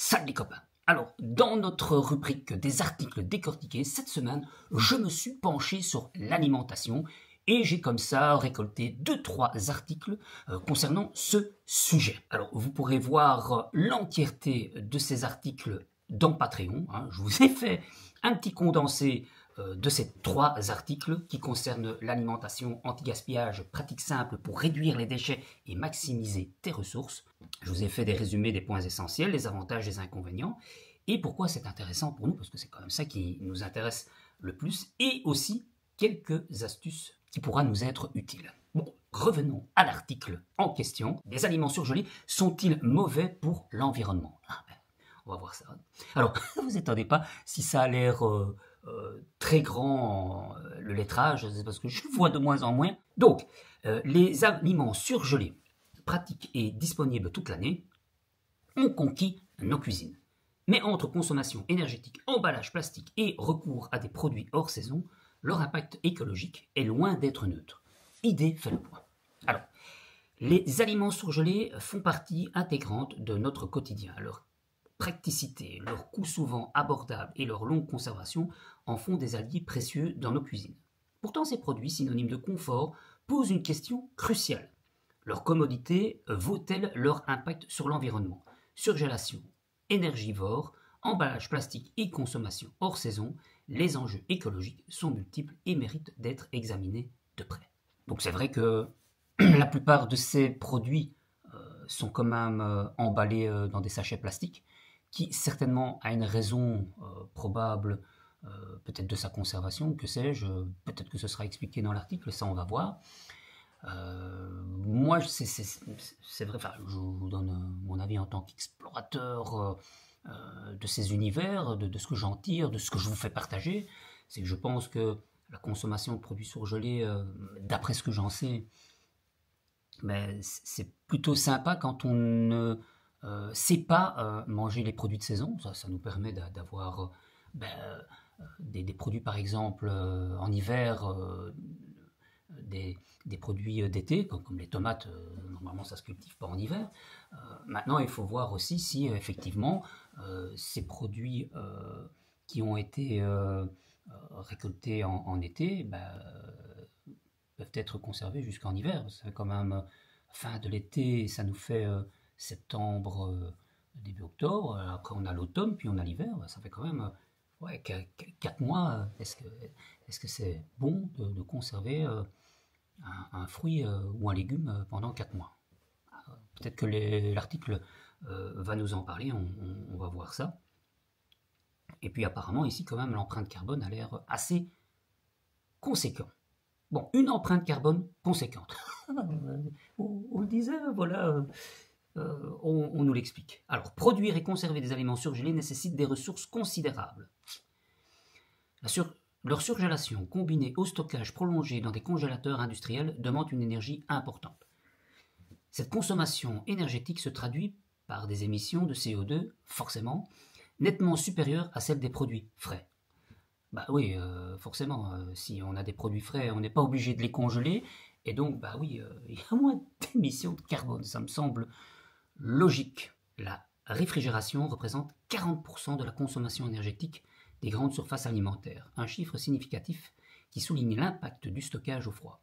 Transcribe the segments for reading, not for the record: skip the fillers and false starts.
Salut les copains. Alors, dans notre rubrique des articles décortiqués, cette semaine, je me suis penché sur l'alimentation et j'ai comme ça récolté 2-3 articles concernant ce sujet. Alors, vous pourrez voir l'entièreté de ces articles dans Patreon. Je vous ai fait un petit condensé de ces 3 articles qui concernent l'alimentation anti-gaspillage, pratique simple pour réduire les déchets et maximiser tes ressources. Je vous ai fait des résumés des points essentiels, les avantages, les inconvénients, et pourquoi c'est intéressant pour nous, parce que c'est quand même ça qui nous intéresse le plus, et aussi quelques astuces qui pourraient nous être utiles. Bon, revenons à l'article en question. Les aliments surgelés sont-ils mauvais pour l'environnement? On va voir ça. Alors, ne vous étonnez pas si ça a l'air très grand, le lettrage, c'est parce que je vois de moins en moins. Donc, les aliments surgelés, pratiques et disponibles toute l'année, ont conquis nos cuisines. Mais entre consommation énergétique, emballage plastique et recours à des produits hors saison, leur impact écologique est loin d'être neutre. Idée fait le point. Alors, les aliments surgelés font partie intégrante de notre quotidien. Leur praticité, leur coût souvent abordable et leur longue conservation en font des alliés précieux dans nos cuisines. Pourtant, ces produits, synonymes de confort, posent une question cruciale. Leur commodité vaut-elle leur impact sur l'environnement? Surgélation, énergivore, emballage plastique et consommation hors saison, les enjeux écologiques sont multiples et méritent d'être examinés de près. Donc c'est vrai que la plupart de ces produits sont quand même emballés dans des sachets plastiques, qui certainement a une raison probable, peut-être de sa conservation, que sais-je, peut-être que ce sera expliqué dans l'article, ça on va voir. Moi, c'est vrai, enfin, je vous donne mon avis en tant qu'explorateur de ces univers, de ce que j'en tire, de ce que je vous fais partager, c'est que je pense que la consommation de produits surgelés, d'après ce que j'en sais, c'est plutôt sympa quand on ne sait pas manger les produits de saison. Ça nous permet d'avoir des produits, par exemple, en hiver, des produits d'été, comme les tomates, normalement ça ne se cultive pas en hiver. Maintenant, il faut voir aussi si effectivement ces produits qui ont été récoltés en été peuvent être conservés jusqu'en hiver. Ça fait quand même fin de l'été, ça nous fait septembre, début octobre. Après on a l'automne, puis on a l'hiver. Ça fait quand même 4 mois. Est-ce que c'est bon de conserver un fruit ou un légume pendant 4 mois? Peut-être que l'article va nous en parler, on va voir ça. Et puis apparemment ici quand même l'empreinte carbone a l'air assez conséquent. Bon, une empreinte carbone conséquente. On le disait, voilà, on nous l'explique. Alors, produire et conserver des aliments surgelés nécessite des ressources considérables. Leur surgélation, combinée au stockage prolongé dans des congélateurs industriels, demande une énergie importante. Cette consommation énergétique se traduit par des émissions de CO2, forcément, nettement supérieures à celles des produits frais. Bah oui, forcément, si on a des produits frais, on n'est pas obligé de les congeler, et donc, bah oui, il y a moins d'émissions de carbone, ça me semble logique. La réfrigération représente 40% de la consommation énergétique des grandes surfaces alimentaires, un chiffre significatif qui souligne l'impact du stockage au froid.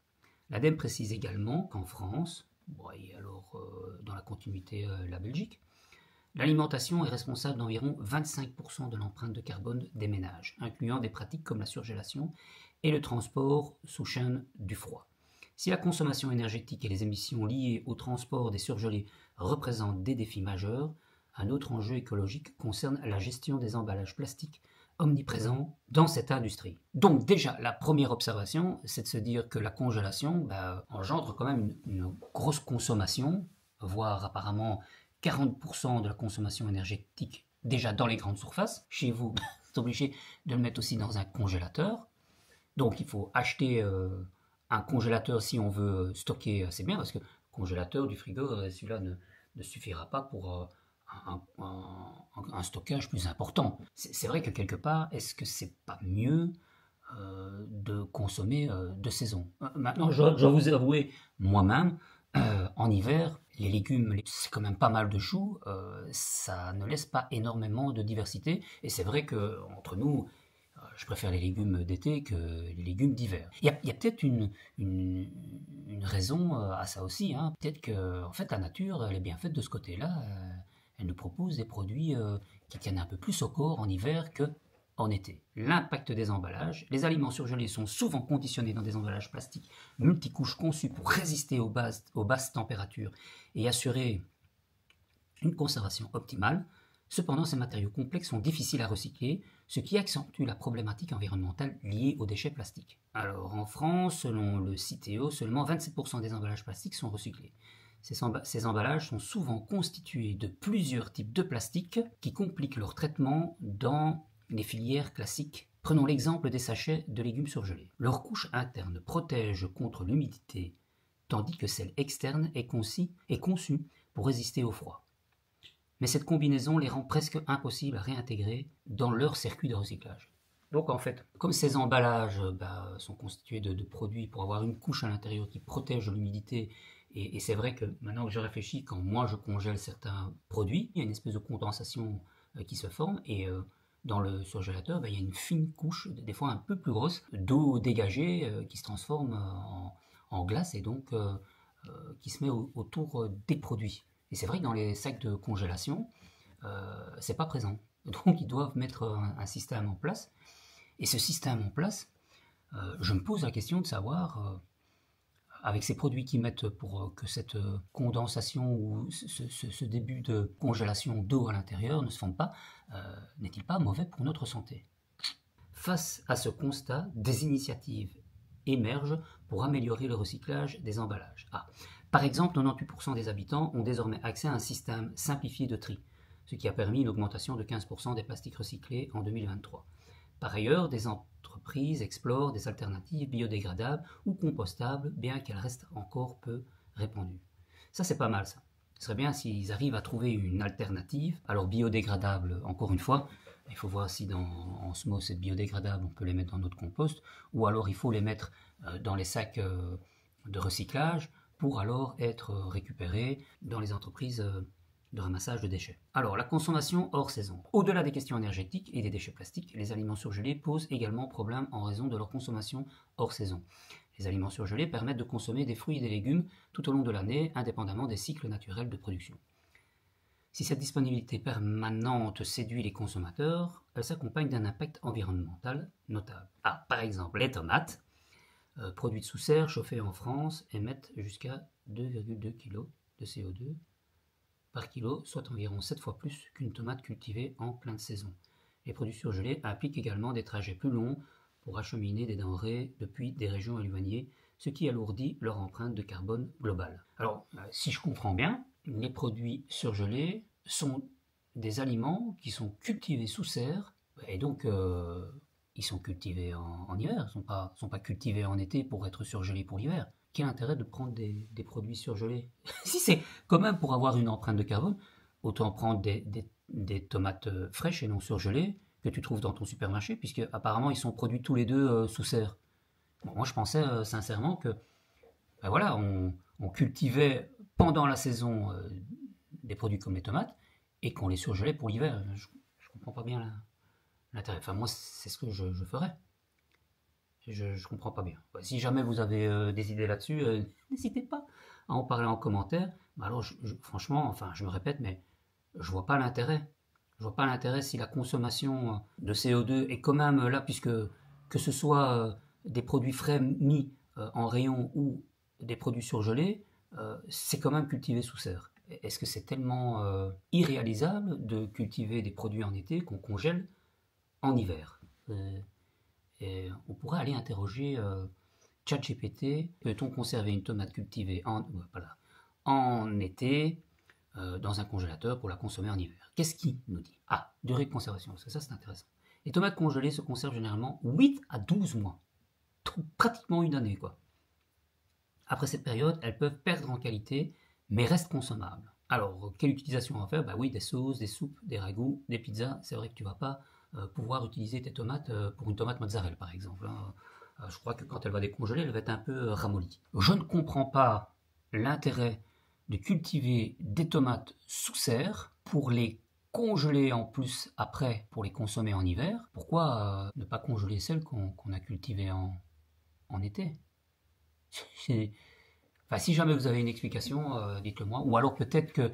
L'ADEME précise également qu'en France, et alors dans la continuité la Belgique, l'alimentation est responsable d'environ 25% de l'empreinte de carbone des ménages, incluant des pratiques comme la surgélation et le transport sous chaîne du froid. Si la consommation énergétique et les émissions liées au transport des surgelés représentent des défis majeurs, un autre enjeu écologique concerne la gestion des emballages plastiques omniprésents dans cette industrie. Donc déjà, la première observation, c'est de se dire que la congélation engendre quand même une grosse consommation, voire apparemment 40% de la consommation énergétique déjà dans les grandes surfaces. Chez vous, vous êtes obligé de le mettre aussi dans un congélateur. Donc il faut acheter un congélateur si on veut stocker assez bien, parce que le congélateur du frigo, celui-là ne suffira pas pour un stockage plus important. C'est vrai que quelque part, est-ce que c'est pas mieux de consommer de saison? Maintenant, je dois vous avouer moi-même En hiver, les légumes, c'est quand même pas mal de choux, ça ne laisse pas énormément de diversité, et c'est vrai que entre nous, je préfère les légumes d'été que les légumes d'hiver. Il y a peut-être une raison à ça aussi, hein. Peut-être que en fait, la nature, elle est bien faite de ce côté-là. Elle nous propose des produits qui tiennent un peu plus au corps en hiver que en été. L'impact des emballages. Les aliments surgelés sont souvent conditionnés dans des emballages plastiques multicouches conçus pour résister aux basses températures et assurer une conservation optimale. Cependant, ces matériaux complexes sont difficiles à recycler, ce qui accentue la problématique environnementale liée aux déchets plastiques. Alors, en France, selon le Citeo, seulement 27% des emballages plastiques sont recyclés. Ces emballages sont souvent constitués de plusieurs types de plastique qui compliquent leur traitement dans les filières classiques. Prenons l'exemple des sachets de légumes surgelés. Leur couche interne protège contre l'humidité, tandis que celle externe est conçue pour résister au froid. Mais cette combinaison les rend presque impossibles à réintégrer dans leur circuit de recyclage. Donc en fait, comme ces emballages sont constitués de produits pour avoir une couche à l'intérieur qui protège l'humidité, et c'est vrai que maintenant que je réfléchis, quand moi je congèle certains produits, il y a une espèce de condensation qui se forme, et dans le surgélateur, il y a une fine couche, des fois un peu plus grosse, d'eau dégagée qui se transforme en glace et donc qui se met autour des produits. Et c'est vrai que dans les sacs de congélation, c'est pas présent. Donc ils doivent mettre un système en place. Et ce système en place, je me pose la question de savoir, avec ces produits qu'ils mettent pour que cette condensation ou ce début de congélation d'eau à l'intérieur ne se fonde pas, n'est-il pas mauvais pour notre santé? Face à ce constat, des initiatives émergent pour améliorer le recyclage des emballages. Par exemple, 98% des habitants ont désormais accès à un système simplifié de tri, ce qui a permis une augmentation de 15% des plastiques recyclés en 2023. Par ailleurs, des entreprises explorent des alternatives biodégradables ou compostables, bien qu'elles restent encore peu répandues. Ça, c'est pas mal, ça. Ce serait bien s'ils arrivent à trouver une alternative. Alors, biodégradable, encore une fois, il faut voir si en Osmose c'est biodégradable, on peut les mettre dans notre compost, ou alors il faut les mettre dans les sacs de recyclage pour alors être récupérés dans les entreprises de ramassage de déchets. Alors, la consommation hors saison. Au-delà des questions énergétiques et des déchets plastiques, les aliments surgelés posent également problème en raison de leur consommation hors saison. Les aliments surgelés permettent de consommer des fruits et des légumes tout au long de l'année, indépendamment des cycles naturels de production. Si cette disponibilité permanente séduit les consommateurs, elle s'accompagne d'un impact environnemental notable. Par exemple, les tomates, produites sous serre, chauffées en France, émettent jusqu'à 2,2 kg de CO2 par kilo, soit environ 7 fois plus qu'une tomate cultivée en pleine saison. Les produits surgelés impliquent également des trajets plus longs pour acheminer des denrées depuis des régions éloignées, ce qui alourdit leur empreinte de carbone globale. Alors, si je comprends bien, les produits surgelés sont des aliments qui sont cultivés sous serre, et donc ils sont cultivés en hiver, ils ne sont pas cultivés en été pour être surgelés pour l'hiver. Quel intérêt de prendre des produits surgelés? Si c'est quand même pour avoir une empreinte de carbone, autant prendre des tomates fraîches et non surgelées que tu trouves dans ton supermarché, puisque apparemment ils sont produits tous les deux sous serre. Bon, moi je pensais sincèrement que voilà, on cultivait pendant la saison des produits comme les tomates et qu'on les surgelait pour l'hiver. Je comprends pas bien l'intérêt. Enfin, moi, c'est ce que je ferais. Je comprends pas bien. Si jamais vous avez des idées là-dessus, n'hésitez pas à en parler en commentaire. Alors, franchement, enfin, je me répète, mais je vois pas l'intérêt. Je vois pas l'intérêt si la consommation de CO2 est quand même là, puisque que ce soit des produits frais mis en rayon ou des produits surgelés, c'est quand même cultivé sous serre. Est-ce que c'est tellement irréalisable de cultiver des produits en été qu'on congèle en hiver? Et on pourrait aller interroger ChatGPT. Peut-on conserver une tomate cultivée en été dans un congélateur pour la consommer en hiver? Qu'est-ce qu'il nous dit? Durée de conservation, parce que ça c'est intéressant. Les tomates congelées se conservent généralement 8 à 12 mois. Pratiquement une année, quoi. Après cette période, elles peuvent perdre en qualité, mais restent consommables. Alors, quelle utilisation on va faire? Oui, des sauces, des soupes, des ragoûts, des pizzas. C'est vrai que tu vas pas pouvoir utiliser tes tomates pour une tomate mozzarella, par exemple. Je crois que quand elle va décongeler, elle va être un peu ramollie. Je ne comprends pas l'intérêt de cultiver des tomates sous serre pour les congeler en plus après pour les consommer en hiver. Pourquoi ne pas congeler celles qu'on a cultivées en été? Enfin, si jamais vous avez une explication, dites-le moi. Ou alors peut-être que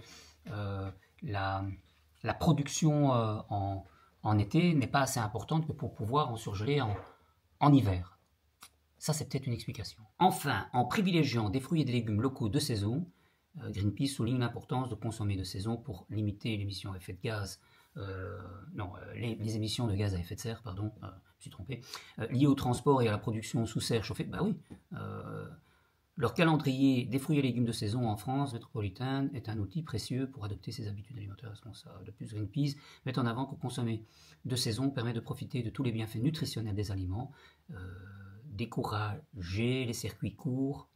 la production en été n'est pas assez importante que pour pouvoir en surgeler en hiver. Ça, c'est peut-être une explication. Enfin, en privilégiant des fruits et des légumes locaux de saison, Greenpeace souligne l'importance de consommer de saison pour limiter l'émission à effet de gaz, les émissions de gaz à effet de serre, pardon, je me suis trompé, liées au transport et à la production sous serre chauffée. Bah oui, leur calendrier des fruits et légumes de saison en France métropolitaine est un outil précieux pour adopter ces habitudes alimentaires responsables. De plus, Greenpeace met en avant que consommer de saison permet de profiter de tous les bienfaits nutritionnels des aliments, d'encourager les circuits courts,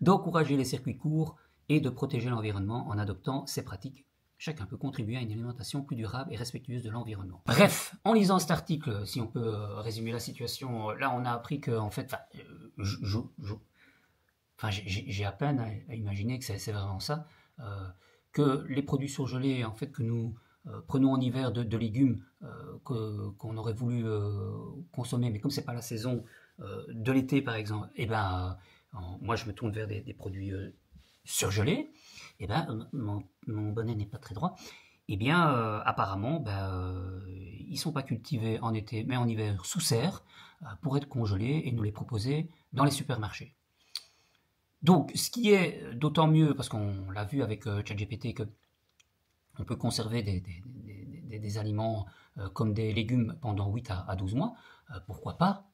d'encourager les circuits courts et de protéger l'environnement en adoptant ces pratiques. Chacun peut contribuer à une alimentation plus durable et respectueuse de l'environnement. Bref, en lisant cet article, si on peut résumer la situation, là on a appris que, en fait, j'ai à peine à imaginer que c'est vraiment ça, que les produits surgelés, en fait, que nous prenons en hiver de légumes qu'on aurait voulu consommer, mais comme c'est pas la saison de l'été, par exemple, moi je me tourne vers des produits surgelés. Mon bonnet n'est pas très droit. Apparemment, ils sont pas cultivés en été, mais en hiver sous serre, pour être congelés et nous les proposer dans les supermarchés. Donc, ce qui est d'autant mieux, parce qu'on l'a vu avec ChatGPT, que on peut conserver des aliments comme des légumes pendant 8 à 12 mois, pourquoi pas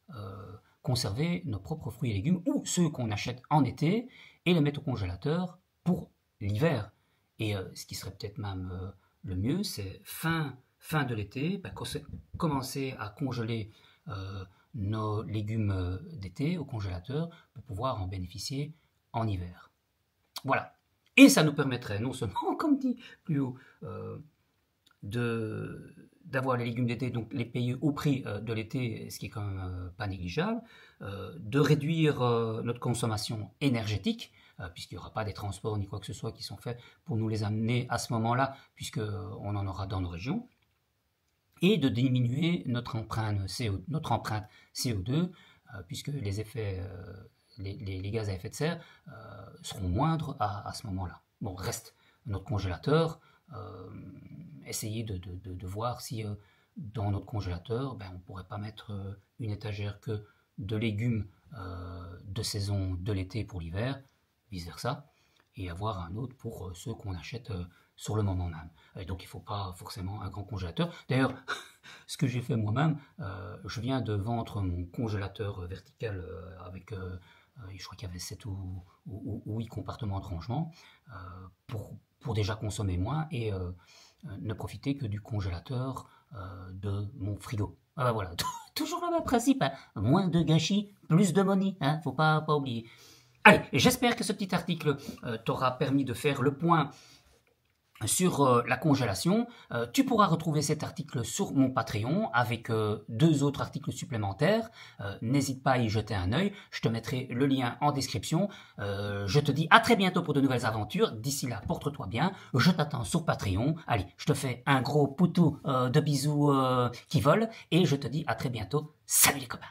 conserver nos propres fruits et légumes, ou ceux qu'on achète en été, et les mettre au congélateur pour l'hiver. Et ce qui serait peut-être même le mieux, c'est fin de l'été, commencer à congeler nos légumes d'été au congélateur pour pouvoir en bénéficier en hiver. Voilà. Et ça nous permettrait non seulement, comme dit plus haut, d'avoir les légumes d'été, donc les payer au prix de l'été, ce qui est quand même pas négligeable, de réduire notre consommation énergétique, puisqu'il n'y aura pas des transports ni quoi que ce soit qui sont faits pour nous les amener à ce moment-là, puisqu'on en aura dans nos régions, et de diminuer notre empreinte CO2, puisque les effets, les gaz à effet de serre seront moindres à ce moment-là. Bon, reste notre congélateur, essayer de voir si dans notre congélateur, on ne pourrait pas mettre une étagère que de légumes de saison de l'été pour l'hiver, vice-versa, et avoir un autre pour ceux qu'on achète sur le moment même. Et donc il ne faut pas forcément un grand congélateur. D'ailleurs, ce que j'ai fait moi-même, je viens de vendre mon congélateur vertical avec, je crois qu'il y avait 7 ou 8 compartiments de rangement, pour déjà consommer moins et ne profiter que du congélateur de mon frigo. Voilà, toujours le même principe, hein. Moins de gâchis, plus de money, hein, faut pas oublier. Allez, j'espère que ce petit article t'aura permis de faire le point sur la congélation. Tu pourras retrouver cet article sur mon Patreon avec 2 autres articles supplémentaires. N'hésite pas à y jeter un œil. Je te mettrai le lien en description. Je te dis à très bientôt pour de nouvelles aventures. D'ici là, porte-toi bien. Je t'attends sur Patreon. Allez, je te fais un gros poutou de bisous qui volent et je te dis à très bientôt. Salut les copains!